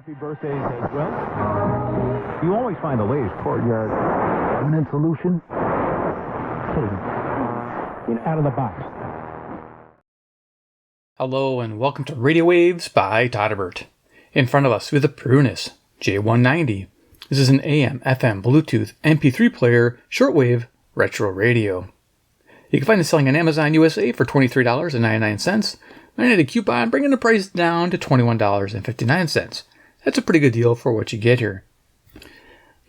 Happy birthdays as well. You always find the latest courtyard permanent solution. Out of the box. Hello and welcome to Radio Waves by todderbert. In front of us we have the Prunus J-190. This is an AM, FM, Bluetooth, MP3 player, shortwave, retro radio. You can find it selling on Amazon USA for $23.99. I need a coupon bringing the price down to $21.59. That's a pretty good deal for what you get here.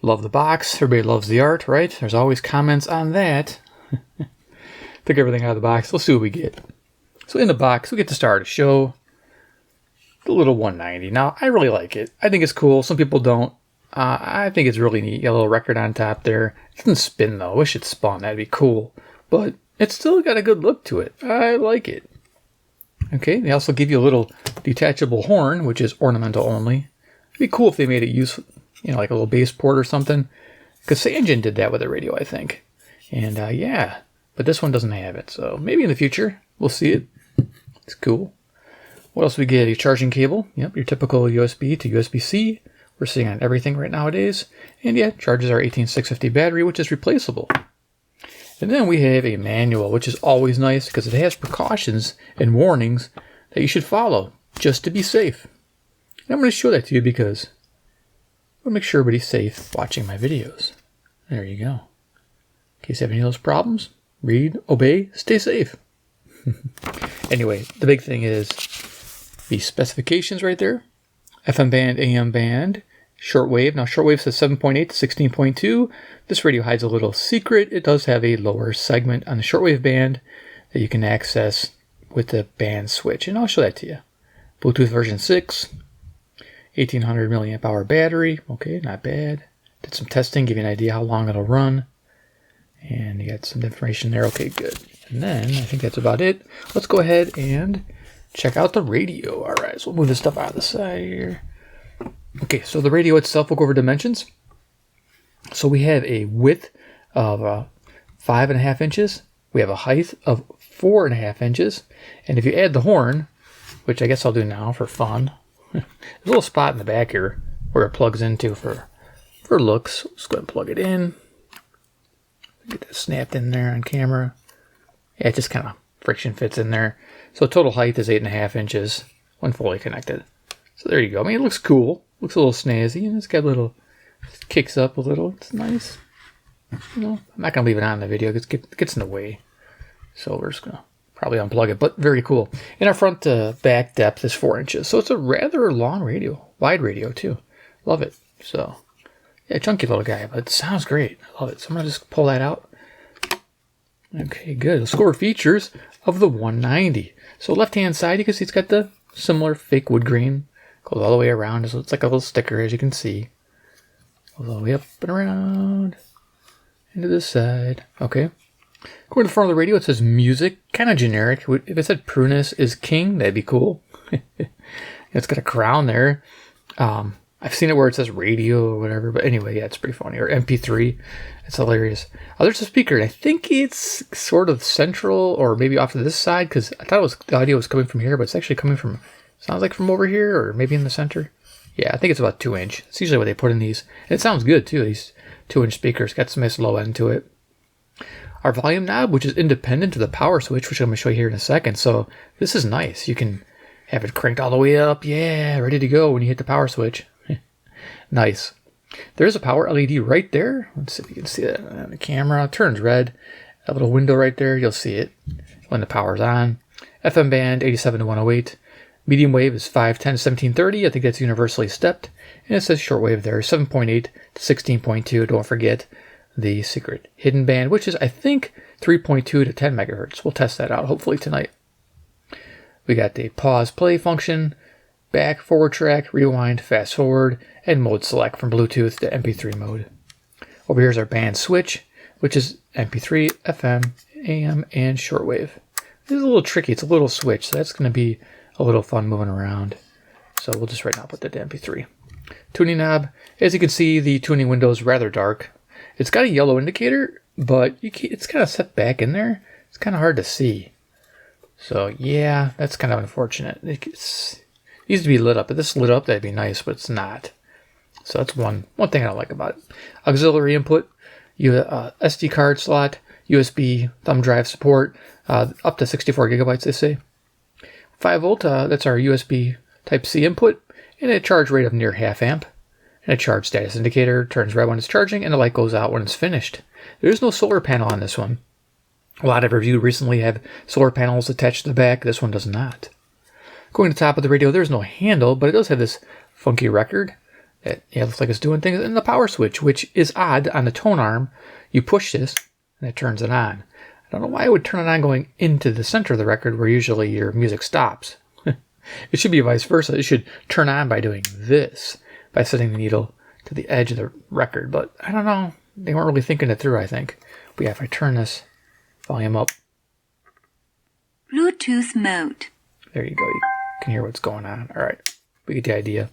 Love the box. Everybody loves the art, right? There's always comments on that. Took everything out of the box. Let's see what we get. So in the box, we get to start a show. The little 190. Now, I really like it. I think it's cool. Some people don't. I think it's really neat. You got a little record on top there. It doesn't spin, though. I wish it spun. That'd be cool. But it's still got a good look to it. I like it. Okay, they also give you a little detachable horn, which is ornamental only. It'd be cool if they made it useful, like a little bass port or something. Because Aux-In did that with a radio, I think. And yeah, but this one doesn't have it. So maybe in the future, we'll see it. It's cool. What else we get? A charging cable. Yep, your typical USB to USB-C. We're seeing on everything right nowadays. And yeah, charges our 18650 battery, which is replaceable. And then we have a manual, which is always nice because it has precautions and warnings that you should follow just to be safe. And I'm going to show that to you because I want to make sure everybody's safe watching my videos. There you go. In case you have any of those problems, read, obey, stay safe. Anyway, the big thing is the specifications right there. FM band, AM band, shortwave. Now shortwave says 7.8 to 16.2. This radio hides a little secret. It does have a lower segment on the shortwave band that you can access with the band switch. And I'll show that to you. Bluetooth version 6. 1800 milliamp hour battery. Okay, not bad. Did some testing, give you an idea how long it'll run. And you got some information there. Okay, good. And then I think that's about it. Let's go ahead and check out the radio. All right, so we'll move this stuff out of the side here. Okay, so the radio itself, we'll go over dimensions. So we have a width of 5.5 inches. We have a height of 4.5 inches. And if you add the horn, which I guess I'll do now for fun, there's a little spot in the back here where it plugs into for looks. Just go ahead and plug it in. Get that snapped in there on camera. Yeah, it just kind of friction fits in there. So total height is 8.5 inches when fully connected. So there you go. I mean, it looks cool. Looks a little snazzy, and it's got kicks up a little. It's nice. I'm not going to leave it on in the video because it gets in the way. So we're just going to probably unplug it, but very cool. And our front to back depth is 4 inches. So it's a rather long radio, wide radio too. Love it. So yeah, chunky little guy, but it sounds great. I love it. So I'm going to just pull that out. Okay, good. Let's go over features of the 190. So left-hand side, you can see it's got the similar fake wood grain. Goes all the way around. So it's like a little sticker, as you can see. Goes all the way up and around. Into this side. Okay. Going to the front of the radio, it says music. Kind of generic. If it said Prunus is king, that'd be cool. It's got a crown there. I've seen it where it says radio or whatever. But anyway, yeah, it's pretty funny. Or MP3. It's hilarious. There's a speaker. And I think it's sort of central or maybe off to this side. Because I thought the audio was coming from here. But it's actually coming from... Sounds like from over here or maybe in the center. Yeah, I think it's about 2 inch. It's usually what they put in these. And it sounds good too. These 2-inch speakers got some nice low end to it. Our volume knob, which is independent of the power switch, which I'm going to show you here in a second. So this is nice. You can have it cranked all the way up. Yeah, ready to go when you hit the power switch. Nice. There's a power LED right there. Let's see if you can see that on the camera. It turns red. That little window right there, you'll see it when the power's on. FM band, 87 to 108. Medium wave is 510 to 1730. I think that's universally stepped. And it says shortwave there, 7.8 to 16.2. Don't forget the secret hidden band, which is, I think, 3.2 to 10 megahertz. We'll test that out hopefully tonight. We got the pause play function, back, forward track, rewind, fast forward, and mode select from Bluetooth to MP3 mode. Over here is our band switch, which is MP3, FM, AM, and shortwave. This is a little tricky. It's a little switch, so that's going to be a little fun moving around. So we'll just right now put that to MP3. Tuning knob. As you can see, the tuning window is rather dark. It's got a yellow indicator, but it's kind of set back in there. It's kind of hard to see. So yeah, that's kind of unfortunate. used to be lit up. If this lit up, that'd be nice, but it's not. So that's one thing I don't like about it. Auxiliary input, SD card slot, USB thumb drive support, up to 64 gigabytes, they say. 5 volt, that's our USB Type-C input, and a charge rate of near half amp. And a charge status indicator turns red when it's charging, and the light goes out when it's finished. There is no solar panel on this one. A lot I've reviewed recently have solar panels attached to the back. This one does not. Going to the top of the radio, there's no handle, but it does have this funky record. It looks like it's doing things. And the power switch, which is odd on the Tonearm. You push this, and it turns it on. I don't know why it would turn it on going into the center of the record where usually your music stops. It should be vice versa. It should turn on by doing this, by setting the needle to the edge of the record. But I don't know. They weren't really thinking it through, I think. But yeah, if I turn this volume up. Bluetooth mode. There you go. You can hear what's going on. All right. We get the idea.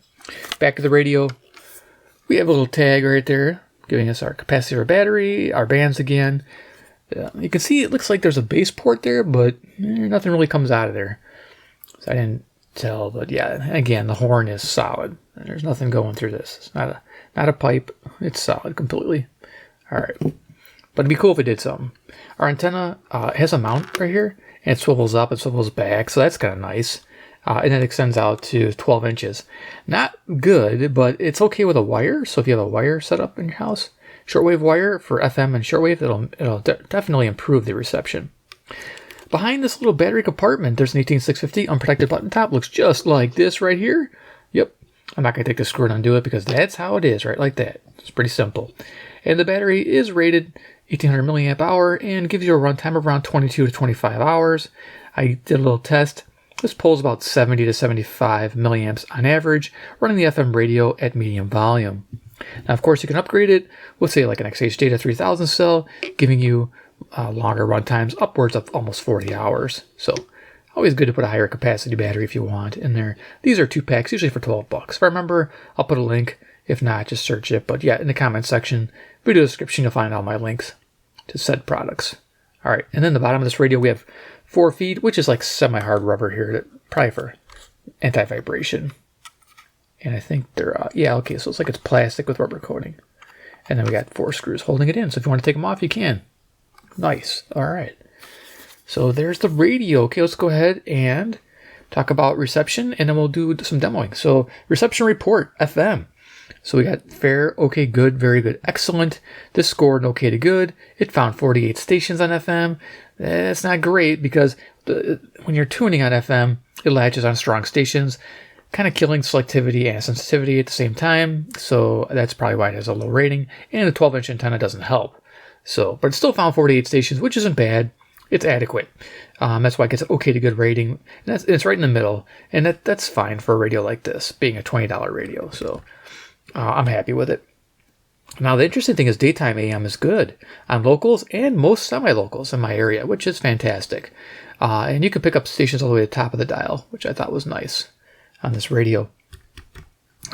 Back to the radio. We have a little tag right there giving us our capacity of our battery, our bands again. You can see it looks like there's a bass port there, but nothing really comes out of there. So I didn't tell, but yeah, again, the horn is solid. There's nothing going through this. It's not a pipe. It's solid completely. All right. But it'd be cool if it did something. Our antenna has a mount right here, and it swivels up and swivels back, so that's kind of nice. And it extends out to 12 inches. Not good, but it's okay with a wire. So if you have a wire set up in your house, shortwave wire for FM and shortwave, it'll definitely improve the reception. Behind this little battery compartment, there's an 18650 unprotected button top. Looks just like this right here. Yep. I'm not going to take the screw and undo it because that's how it is, right like that. It's pretty simple. And the battery is rated 1800 milliamp hour and gives you a runtime of around 22 to 25 hours. I did a little test. This pulls about 70 to 75 milliamps on average, running the FM radio at medium volume. Now, of course, you can upgrade it with, say, like an XH Data 3000 cell, giving you longer run times, upwards of almost 40 hours. So, always good to put a higher capacity battery if you want in there. These are 2 packs, usually for $12. If I remember, I'll put a link. If not, just search it. But yeah, in the comment section, video description, you'll find all my links to said products. All right, and then the bottom of this radio, we have 4 feet, which is like semi-hard rubber here, probably for anti-vibration. And I think they're, okay, so it's like it's plastic with rubber coating. And then we got 4 screws holding it in, so if you want to take them off, you can. Nice, all right. So there's the radio. Okay, let's go ahead and talk about reception, and then we'll do some demoing. So reception report, FM. So we got fair, okay, good, very good, excellent. This scored an okay to good. It found 48 stations on FM. That's not great because when you're tuning on FM, it latches on strong stations, kind of killing selectivity and sensitivity at the same time. So that's probably why it has a low rating. And a 12-inch antenna doesn't help. So, but it still found 48 stations, which isn't bad. It's adequate. That's why it gets an okay to good rating. And it's right in the middle. And that's fine for a radio like this, being a $20 radio. So I'm happy with it. Now, the interesting thing is daytime AM is good on locals and most semi-locals in my area, which is fantastic. And you can pick up stations all the way to the top of the dial, which I thought was nice on this radio.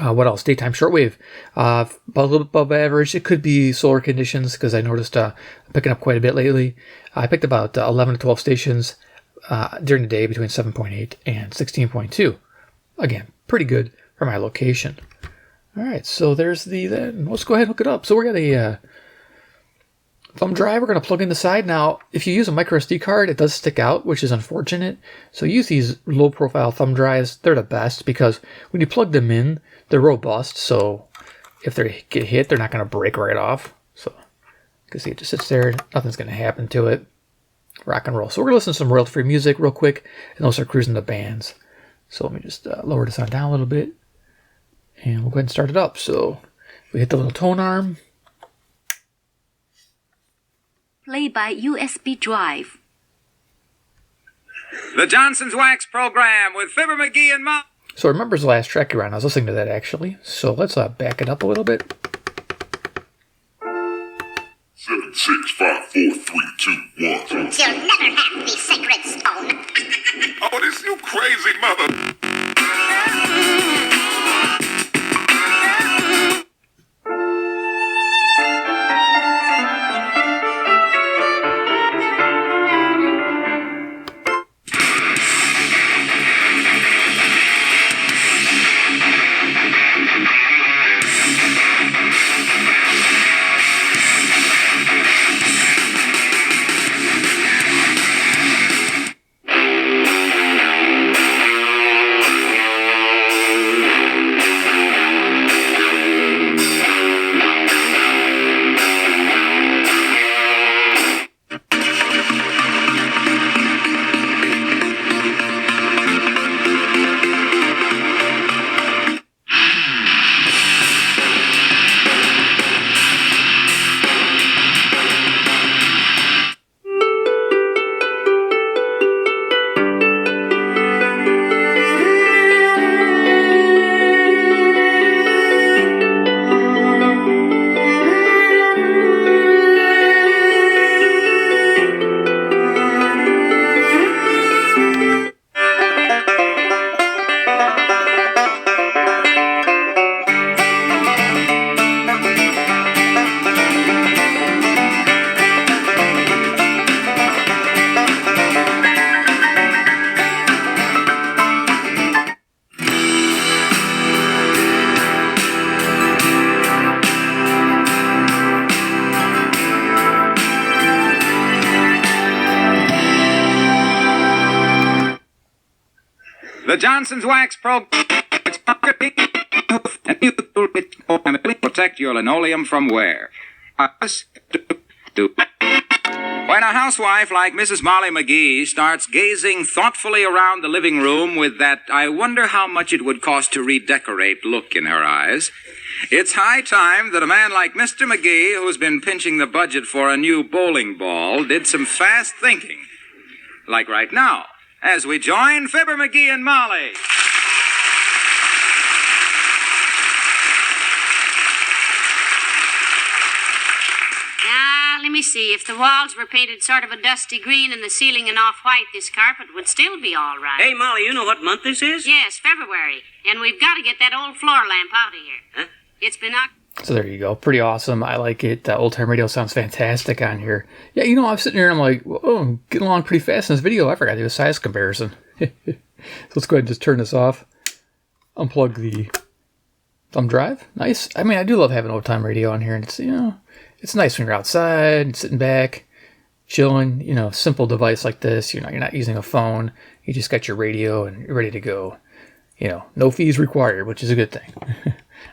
What else? Daytime shortwave, about a little bit above average. It could be solar conditions because I noticed picking up quite a bit lately. I picked about 11 to 12 stations during the day between 7.8 and 16.2. Again, pretty good for my location. All right, so there's let's go ahead and hook it up. So we got a thumb drive we're going to plug in the side. Now, if you use a micro SD card, it does stick out, which is unfortunate. So use these low-profile thumb drives. They're the best because when you plug them in, they're robust. So if they get hit, they're not going to break right off. So you can see it just sits there. Nothing's going to happen to it. Rock and roll. So we're going to listen to some royalty-free music real quick, and we'll start cruising the bands. So let me just lower this on down a little bit. And we'll go ahead and start it up. So we hit the little tone arm. Play by USB drive. The Johnson's Wax Program with Fibber McGee and Mom. So remember the last track you're on. I was listening to that actually. So let's back it up a little bit. 7, 6, 5, 4, 3, 2, 1. You'll never have the sacred stone. Oh, this you crazy mother. The Johnson's Wax Pro. Protect your linoleum from wear. When a housewife like Mrs. Molly McGee starts gazing thoughtfully around the living room with that "I wonder how much it would cost to redecorate" look in her eyes, it's high time that a man like Mr. McGee, who's been pinching the budget for a new bowling ball, did some fast thinking. Like right now, as we join Fibber McGee and Molly. Let me see. If the walls were painted sort of a dusty green and the ceiling an off-white, this carpet would still be all right. Hey, Molly, you know what month this is? Yes, February. And we've got to get that old floor lamp out of here. Huh? It's been... So there you go. Pretty awesome. I like it. Old-time radio sounds fantastic on here. Yeah, you know, I'm sitting here and I'm like, oh, I'm getting along pretty fast in this video. I forgot to do a size comparison. So let's go ahead and just turn this off. Unplug the thumb drive. Nice. I mean, I do love having old-time radio on here. And it's, you know, it's nice when you're outside, sitting back, chilling. You know, simple device like this. You know, you're not using a phone. You just got your radio and you're ready to go. You know, no fees required, which is a good thing.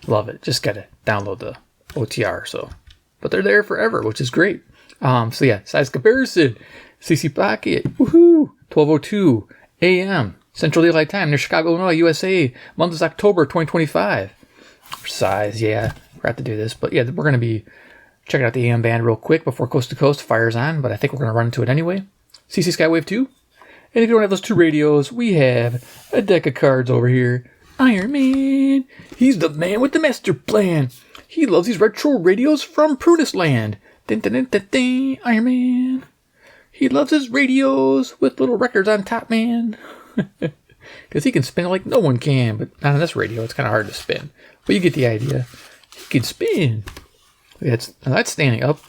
Love it. Just got to download the OTR. So, but they're there forever, which is great. So yeah, size comparison. CC Pocket. Woohoo! 12:02 a.m. Central Daylight Time near Chicago, Illinois, USA. Month is October 2025. Size, yeah, forgot to do this, but yeah, we're gonna be checking out the AM band real quick before Coast to Coast fires on. But I think we're gonna run into it anyway. CC Skywave 2. And if you don't have those two radios, we have a deck of cards over here. Iron Man. He's the man with the master plan. He loves these retro radios from Prunus land. Dun, dun, dun, dun, dun. Iron Man. He loves his radios with little records on top, man. Because he can spin it like no one can. But not on this radio. It's kind of hard to spin. But you get the idea. He can spin. That's standing up.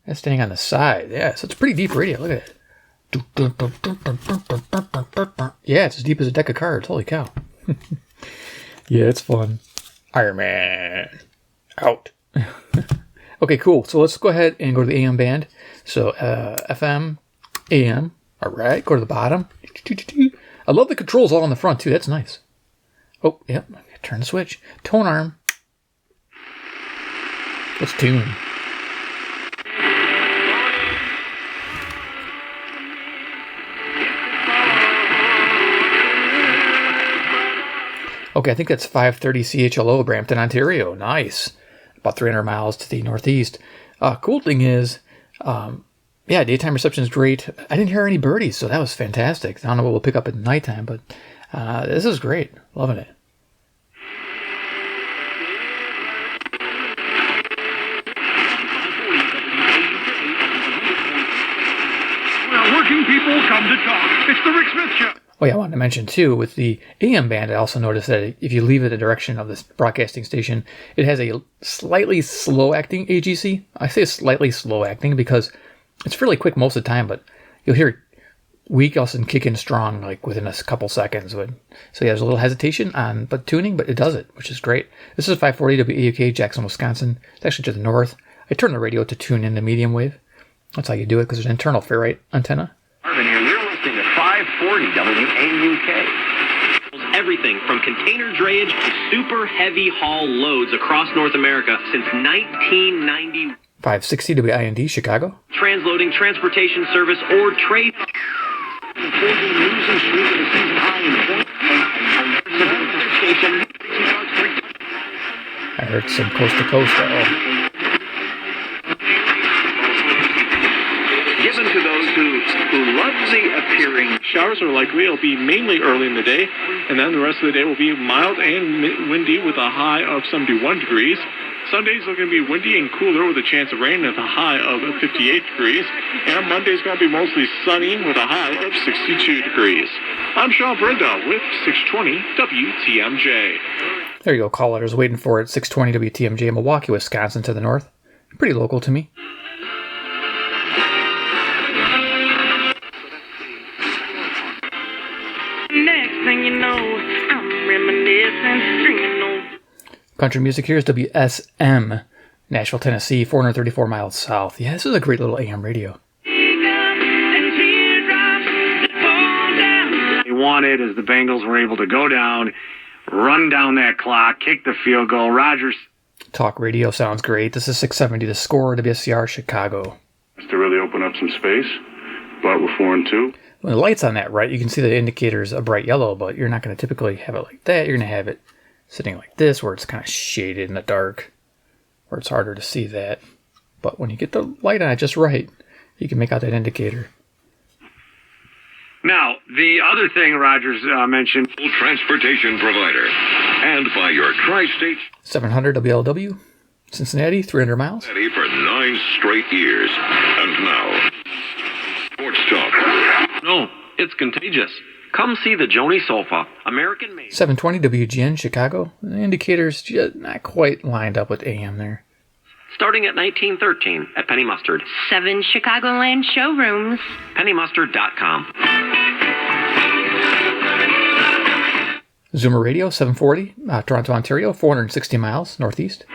That's standing on the side. Yeah, so it's a pretty deep radio. Look at it. Yeah, it's as deep as a deck of cards. Holy cow. Yeah, it's fun. Iron Man. Out. Okay, cool. So let's go ahead and go to the AM band. So FM, AM. All right, go to the bottom. I love the controls all on the front, too. That's nice. Oh, yep. Turn the switch. Tonearm. Let's tune. Okay, I think that's 530 CHLO, Brampton, Ontario. Nice. About 300 miles to the northeast. Cool thing is, yeah, daytime reception is great. I didn't hear any birdies, so that was fantastic. I don't know what we'll pick up at nighttime, but this is great. Loving it. Where working people come to talk. It's the Rick Smith Show. Oh yeah, I wanted to mention too, with the AM band, I also noticed that if you leave it the direction of this broadcasting station, it has a slightly slow-acting AGC. I say slightly slow-acting because it's fairly quick most of the time, but you'll hear it weak, also kick in strong, like within a couple seconds. So yeah, there's a little hesitation on tuning, but it does it, which is great. This is 540 WAUK, Jackson, Wisconsin. It's actually to the north. I turned the radio to tune in the medium wave. That's how you do it, because there's an internal ferrite antenna. Marvin here, you're listening to 540 WAUK. Everything from container drayage to super heavy haul loads across North America since 1990. 560 WIND, Chicago. Transloading, transportation service, or trade. I heard some coast to coast. Given to those who love the appearing. Showers are likely. It'll be mainly early in the day, and then the rest of the day will be mild and windy with a high of 71 degrees. Sunday's looking to be windy and cooler with a chance of rain at a high of 58 degrees. And Monday's going to be mostly sunny with a high of 62 degrees. I'm Sean Brenda with 620 WTMJ. There you go, callers. Waiting for it. 620 WTMJ, Milwaukee, Wisconsin to the north. Pretty local to me. Next thing you know, I'm reminiscing, dreaming on. Country music here is WSM, Nashville, Tennessee, 434 miles south. Yeah, this is a great little AM radio. He wanted as the Bengals were able to go down, run down that clock, kick the field goal. Rodgers. Talk radio sounds great. This is 670 The Score, WSCR Chicago. To really open up some space, but we're 4-2. When the light's on that right, you can see the indicator's a bright yellow, but you're not going to typically have it like that. You're going to have it sitting like this, where it's kind of shaded in the dark, where it's harder to see that. But when you get the light on it just right, you can make out that indicator. Now, the other thing Rodgers mentioned... Transportation provider. And by your tri-state... 700 WLW, Cincinnati, 300 miles. For 9 straight years. And now... Sports Talk. No, it's contagious. Come see the Joni Sofa, American-made. 720 WGN, Chicago. The indicator's just not quite lined up with AM there. Starting at $19.13 at Penny Mustard. 7 Chicagoland showrooms. PennyMustard.com. Zoomer Radio, 740, Toronto, Ontario, 460 miles northeast.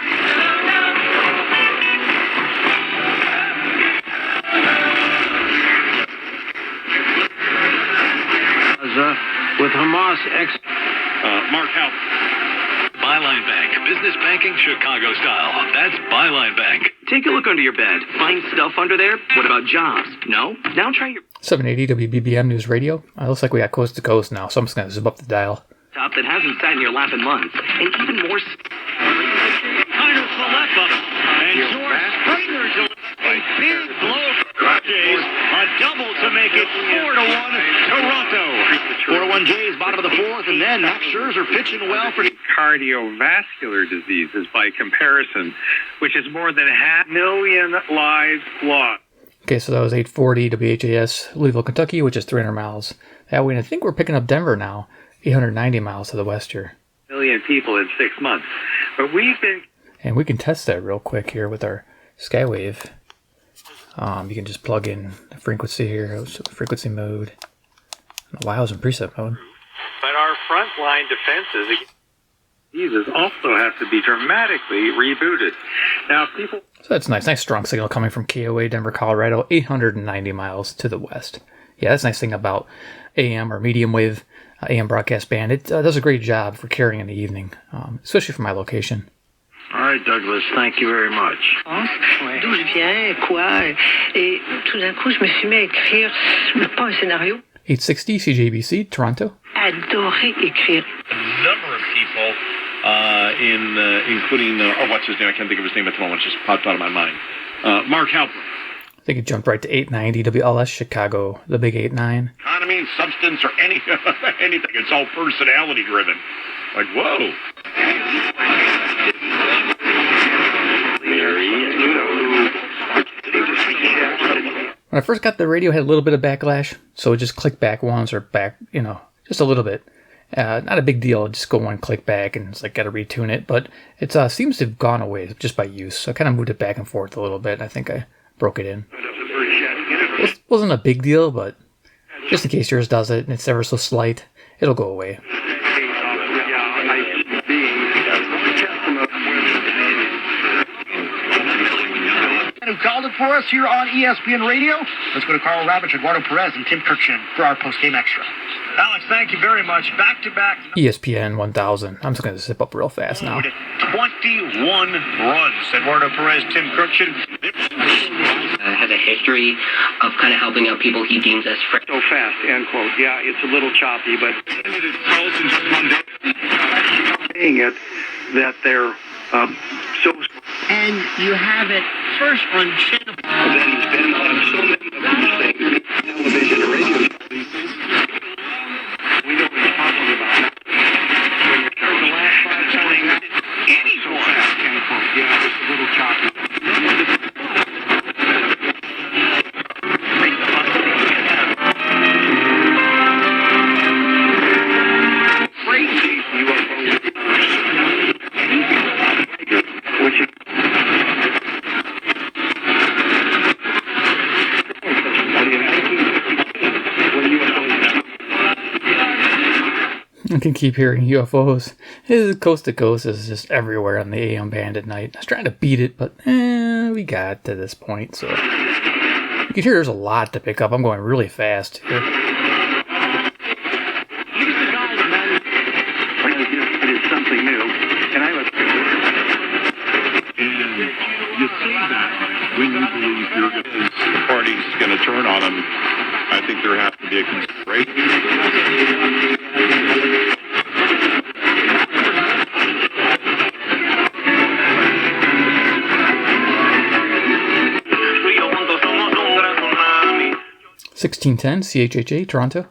With Hamas Mark Halp. Byline Bank. Business banking Chicago style. That's Byline Bank. Take a look under your bed. Find stuff under there? What about jobs? No? Now try your 780 WBBM News Radio. Looks like we got coast to coast now, so I'm just going to zip up the dial. top that hasn't sat in your lap in months. And even more... Tyler Falefa and George Springer a big blow for Jays. A double to make it 4-1 Toronto. 4-1 Jays, bottom of the fourth, and then Max Scherzer pitching well for cardiovascular diseases by comparison, which is more than 500,000 lives lost. Okay, so that was 840 WHAS, Louisville, Kentucky, which is 300 miles that way. And I think we're picking up Denver now, 890 miles to the west here. Million people in 6 months. But we've been... And we can test that real quick here with our Skywave. You can just plug in the frequency here, frequency mode. Wow, I was in preset mode. But our frontline defenses... Jesus also have to be dramatically rebooted. Now, people... So that's nice. Nice strong signal coming from KOA, Denver, Colorado, 890 miles to the west. Yeah, that's a nice thing about AM or medium wave AM broadcast band. It does a great job for carrying in the evening, especially for my location. All right, Douglas, thank you very much. D'où je viens, quoi, et tout d'un coup, je me suis mis à écrire, pas un scénario. 860 CJBC, Toronto. Adorais écrire. A number of people, including, what's his name? I can't think of his name at the moment. It just popped out of my mind. Mark Halpern. I think it jumped right to 890 WLS Chicago, the big 89. Economy, substance, or anything. It's all personality driven. Like, whoa. When I first got the radio, it had a little bit of backlash, so it just clicked back once or back, just a little bit. Not a big deal, just go one click back and it's like got to retune it, but it seems to have gone away just by use. So I kind of moved it back and forth a little bit. I think I broke it in. It wasn't a big deal, but just in case yours does it and it's ever so slight, it'll go away. Who called it for us here on ESPN Radio? Let's go to Carl Ravitch, Eduardo Perez, and Tim Kirkshin for our post-game extra. Alex, thank you very much. Back-to-back. ESPN 1000. I'm just going to zip up real fast now. 21 runs. Eduardo Perez, Tim Kirkshin. Has a history of kind of helping out people he deems as friends. So fast, end quote. Yeah, it's a little choppy, but saying it that they're so... And you have it first on channel. Then he's been on so many things, television and radio. We know what he's talking about. When you heard the last 5 times, anyone. So fast, end quote. Yeah, it's a little choppy. Crazy UFO. Which is... I can keep hearing UFOs. Coast to coast is just everywhere on the AM band at night. I was trying to beat it, but we got to this point. So you can hear there's a lot to pick up. I'm going really fast here. when you believe the party's going to turn on them, I think there has to be a consideration. $1610 CHHA Toronto.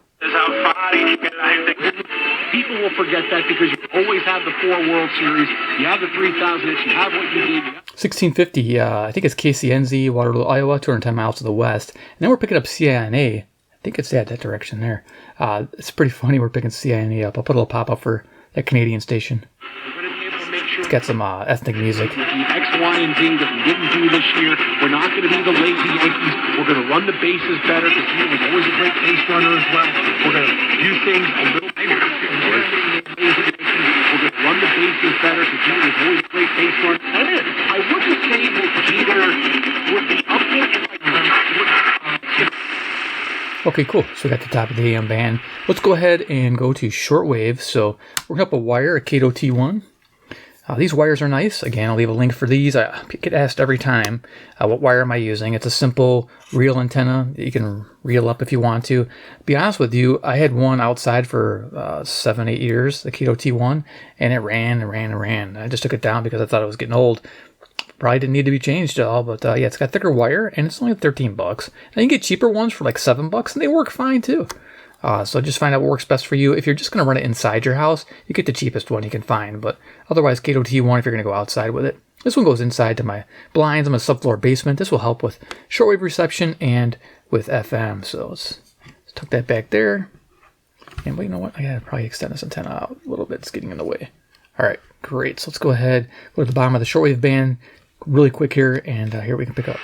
People will forget that because you always have the 4 World Series, you have the 3,000 hits, you have what you need. 1650, I think it's KCNZ, Waterloo, Iowa, 210 miles to the west. And then we're picking up CINA. I think it's that direction there. It's pretty funny we're picking CINA up. I'll put a little pop-up for that Canadian station. It's got some ethnic music. The X, Y, and Z that we didn't do this year. We're not going to be the lazy Yankees. We're going to run the bases better because he was always a great base runner as well. We're going to do things a little better. We're going to run the bases better because he was always a great base runner. I wouldn't say that Jeter would be up there if I Okay, cool. So we got the top of the AM band. Let's go ahead and go to shortwave. So we're going to have a wire, a Kato T1. These wires are nice. Again, I'll leave a link for these. I get asked every time, what wire am I using? It's a simple reel antenna that you can reel up if you want to. Be honest with you, I had one outside for 7-8 years, the Kato T1, and it ran and ran and ran. I just took it down because I thought it was getting old. Probably didn't need to be changed at all, but yeah, it's got thicker wire, and it's only $13. And you can get cheaper ones for like $7, and they work fine too. So just find out what works best for you. If you're just going to run it inside your house, you get the cheapest one you can find. But otherwise, Kato T1 if you're going to go outside with it. This one goes inside to my blinds. I'm in a subfloor basement. This will help with shortwave reception and with FM. So let's tuck that back there. And you know what? I got to probably extend this antenna out a little bit. It's getting in the way. All right, great. So let's go ahead, go to the bottom of the shortwave band really quick here. And here we can pick up.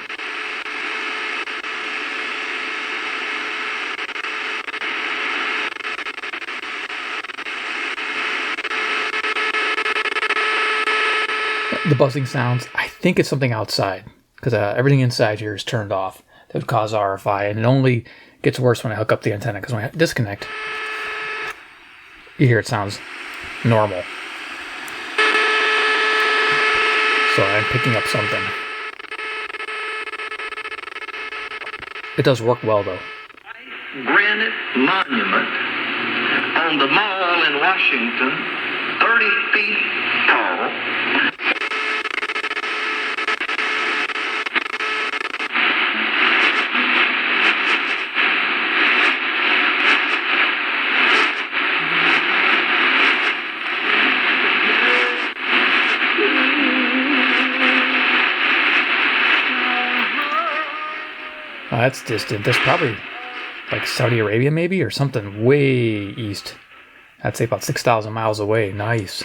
The buzzing sounds, I think it's something outside because everything inside here is turned off. That would cause RFI, and it only gets worse when I hook up the antenna because when I disconnect, you hear it sounds normal. So I'm picking up something. It does work well though. Granite monument on the mall in Washington, 30 feet tall. That's distant. That's probably like Saudi Arabia maybe or something way east. I'd say about 6,000 miles away. Nice.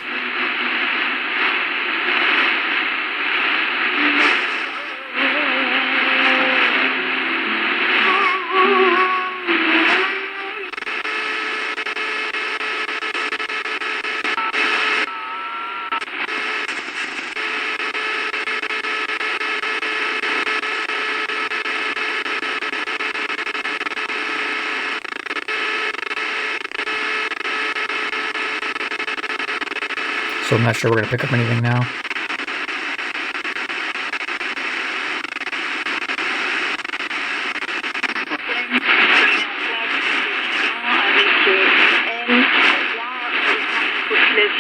So I'm not sure we're going to pick up anything now.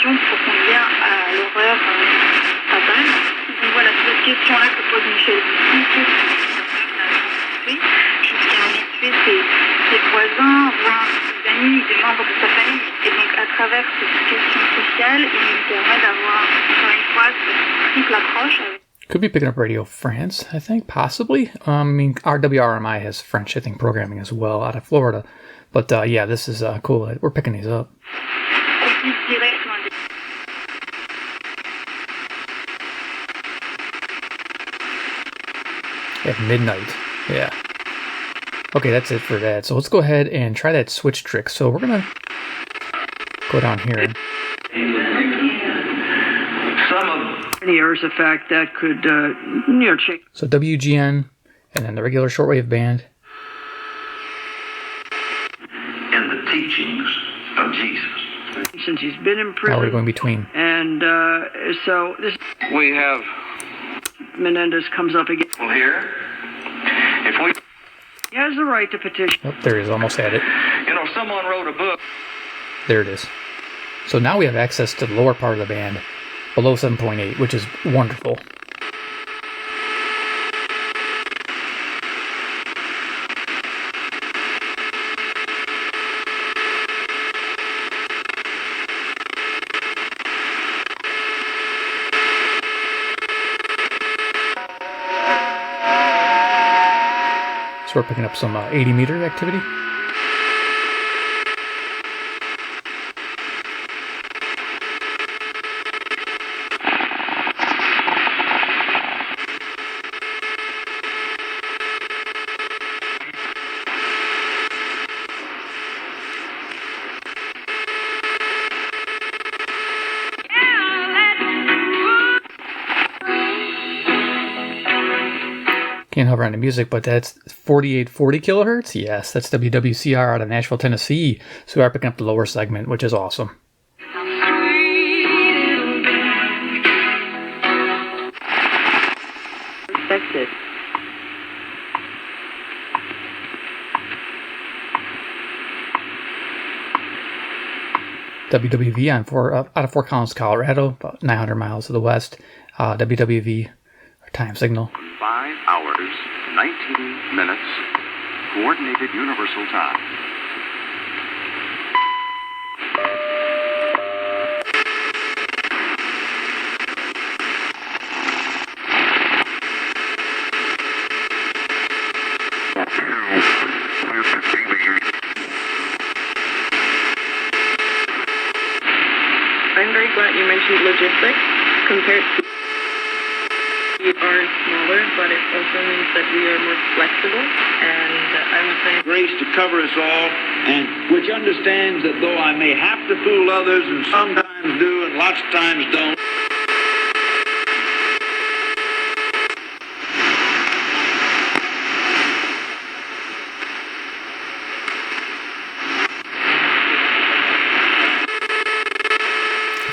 Pour qu'on vienne à l'horreur fatale. Donc voilà, cette question-là que pose Michel. Jusqu'à habituer ses voisins, voire ses amis, des membres de sa famille. Et donc à travers cette question sociale, il nous permet d'avoir, encore une fois, cette triple approche. Could be picking up Radio France, I think, possibly. I mean, RWRMI has French, I think, programming as well out of Florida. But yeah, this is cool. We're picking these up. At midnight, yeah. Okay, that's it for that. So let's go ahead and try that switch trick. So we're going to go down here. There's a fact that could, change. So WGN, and then the regular shortwave band. And the teachings of Jesus. Since he's been in prison. Now we're going between. And so this. We have Menendez comes up again. Well, here, if we... He has the right to petition. Oh, there he is. Almost had it. You know, someone wrote a book. There it is. So now we have access to the lower part of the band, below 7.8, which is wonderful. So we're picking up some 80 meter activity. Can't hover on the music, but that's 4840 kilohertz. Yes, that's WWCR out of Nashville, Tennessee. So we are picking up the lower segment, which is awesome. Expected. WWV on out of Fort Collins, Colorado, about 900 miles to the west. WWV, our time signal. 5 hours, 19 minutes, Coordinated Universal Time. I'm very glad you mentioned logistics compared to we are smaller, but it also means that we are more flexible, and I would say Grace to cover us all, and which understands that though I may have to fool others, and sometimes do, and lots of times don't.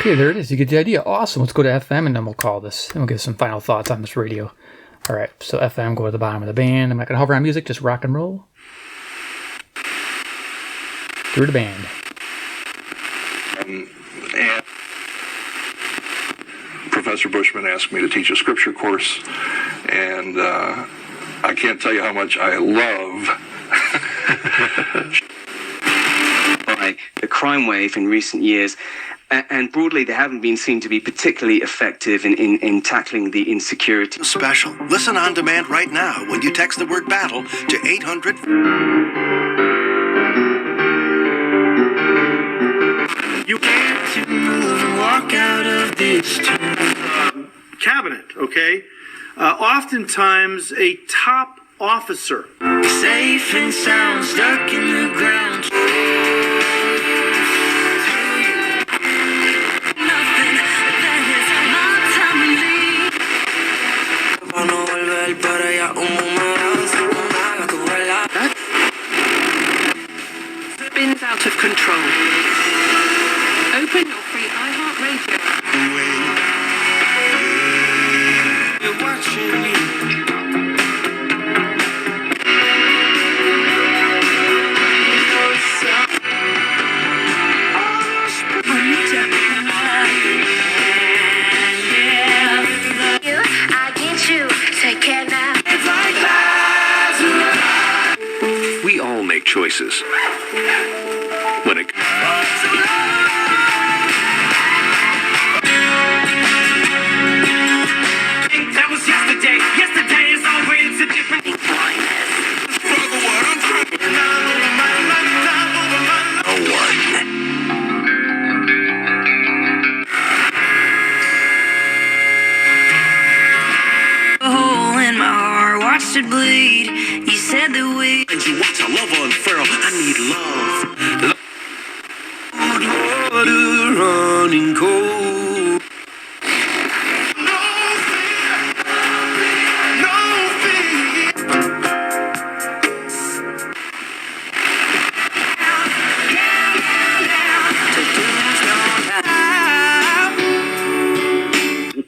Okay, there it is. You get the idea. Awesome. Let's go to FM and then we'll call this. And we'll give some final thoughts on this radio. All right, so FM, go to the bottom of the band. I'm not going to hover on music, just rock and roll. Through the band. And Professor Bushman asked me to teach a scripture course, and I can't tell you how much I love by the crime wave in recent years. And broadly, they haven't been seen to be particularly effective in tackling the insecurity. Special. Listen on demand right now when you text the word battle to 800. You can't move and walk out of this cabinet, okay? Oftentimes, a top officer. Safe and sound, stuck in the ground. Spins out of control. Open your free iHeartRadio. You're watching me. We all make choices. When it that was yesterday. Yesterday is over. It's a different A hole in my heart, watched it bleed. You said that we. And you watch a lover unfurl. I need love. Water running cold.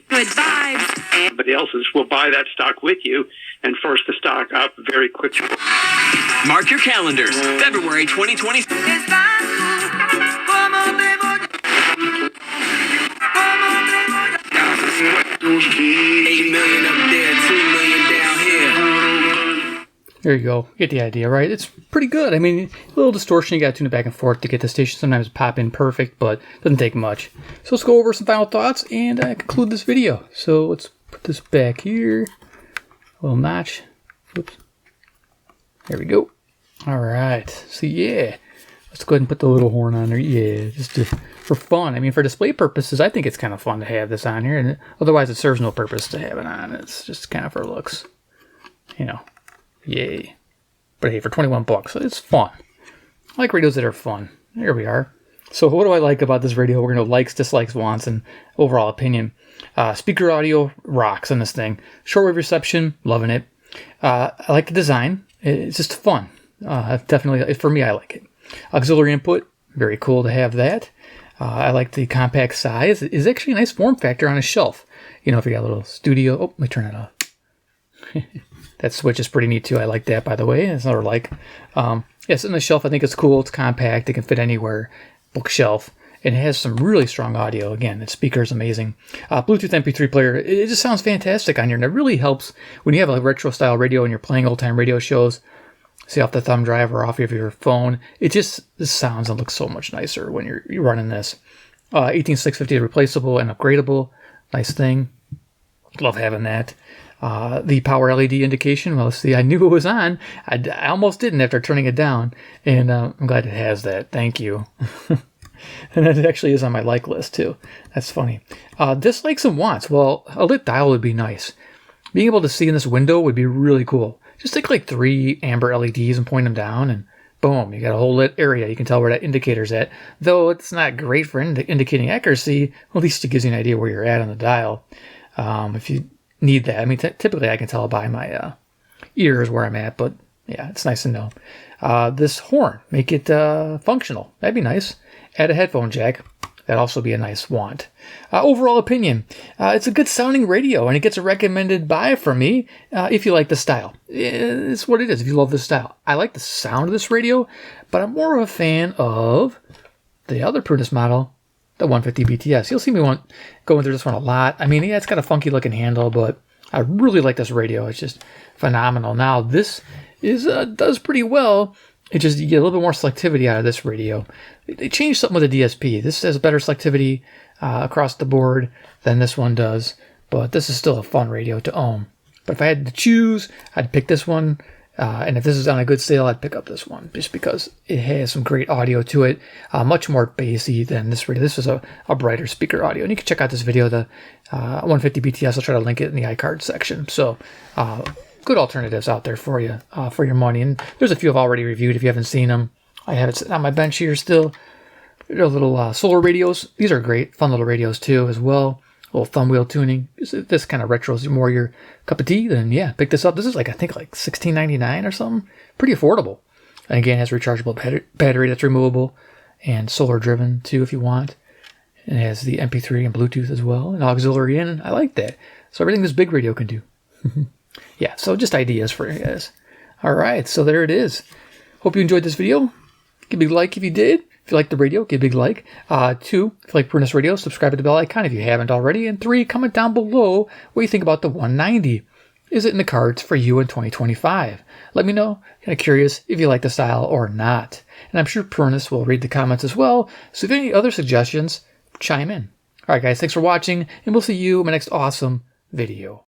Good vibes. Somebody else's will buy that stock with you and force the stock up very quickly. Mark your calendars. February 2020. $8 million up there, $2 million down here. There you go. Get the idea, right? It's pretty good. I mean, a little distortion. You got to tune it back and forth to get the station. Sometimes pop in perfect, but it doesn't take much. So let's go over some final thoughts and conclude this video. So let's put this back here. A little notch. Whoops. There we go. All right. So yeah, let's go ahead and put the little horn on there. Yeah, just for fun. I mean, for display purposes, I think it's kind of fun to have this on here. And otherwise, it serves no purpose to have it on. It's just kind of for looks. You know. Yay. But hey, for 21 bucks, it's fun. I like radios that are fun. Here we are. So what do I like about this radio? We're going to likes, dislikes, wants, and overall opinion. Speaker audio rocks on this thing. Shortwave reception, loving it. I like the design. It's just fun. Definitely, for me, I like it. Auxiliary input, very cool to have that. I like the compact size. It's actually a nice form factor on a shelf. You know, if you got a little studio. Oh, let me turn it off. That switch is pretty neat too. I like that, by the way. It's another like. Yes, on the shelf, I think it's cool. It's compact. It can fit anywhere. Bookshelf. It has some really strong audio. Again, the speaker is amazing. Bluetooth MP3 player. It just sounds fantastic on here, and it really helps when you have a retro style radio and you're playing old time radio shows. See, off the thumb drive or off of your phone. It just sounds and looks so much nicer when you're running this. 18650 replaceable and upgradable. Nice thing. Love having that. The power LED indication, well, see, I knew it was on. I almost didn't after turning it down, and I'm glad it has that. Thank you. And it actually is on my like list, too. That's funny. Dislikes and wants. Well, a lit dial would be nice. Being able to see in this window would be really cool. Just take like 3 amber LEDs and point them down, and boom, you got a whole lit area. You can tell where that indicator's at. Though it's not great for indicating accuracy, well, at least it gives you an idea where you're at on the dial. If you need that. I mean, typically I can tell by my ears where I'm at, but yeah, it's nice to know. This horn, make it functional. That'd be nice. Add a headphone jack. That'd also be a nice want. Overall opinion, it's a good sounding radio, and it gets a recommended buy from me if you like the style. It's what it is if you love the style. I like the sound of this radio, but I'm more of a fan of the other Prunus model, the 150 BTS. You'll see me going through this one a lot. I mean, yeah, it's got a funky looking handle, but I really like this radio. It's just phenomenal. Now, this does pretty well. It just, you get a little bit more selectivity out of this radio. They changed something with the DSP. This has better selectivity across the board than this one does, but this is still a fun radio to own. But if I had to choose, I'd pick this one. And if this is on a good sale, I'd pick up this one just because it has some great audio to it. Much more bassy than this radio. This is a brighter speaker audio. And you can check out this video, the 150 BTS. I'll try to link it in the iCard section. So good alternatives out there for you, for your money. And there's a few I've already reviewed if you haven't seen them. I have it sitting on my bench here still. They're little solar radios. These are great, fun little radios too as well. A little thumb wheel tuning. If this kind of retro is more your cup of tea, then yeah, pick this up. This is like, I think like $16.99 or something. Pretty affordable. And again, it has rechargeable battery that's removable and solar driven too if you want. And it has the MP3 and Bluetooth as well, and auxiliary in. I like that. So everything this big radio can do. Yeah, so just ideas for you guys. All right, so there it is. Hope you enjoyed this video. Give a big like if you did. If you like the radio, give a big like. 2, if you like Prunus Radio, subscribe to the bell icon if you haven't already. And 3, comment down below what you think about the 190. Is it in the cards for you in 2025? Let me know. Kind of curious if you like the style or not. And I'm sure Prunus will read the comments as well. So if you have any other suggestions, chime in. All right, guys, thanks for watching, and we'll see you in my next awesome video.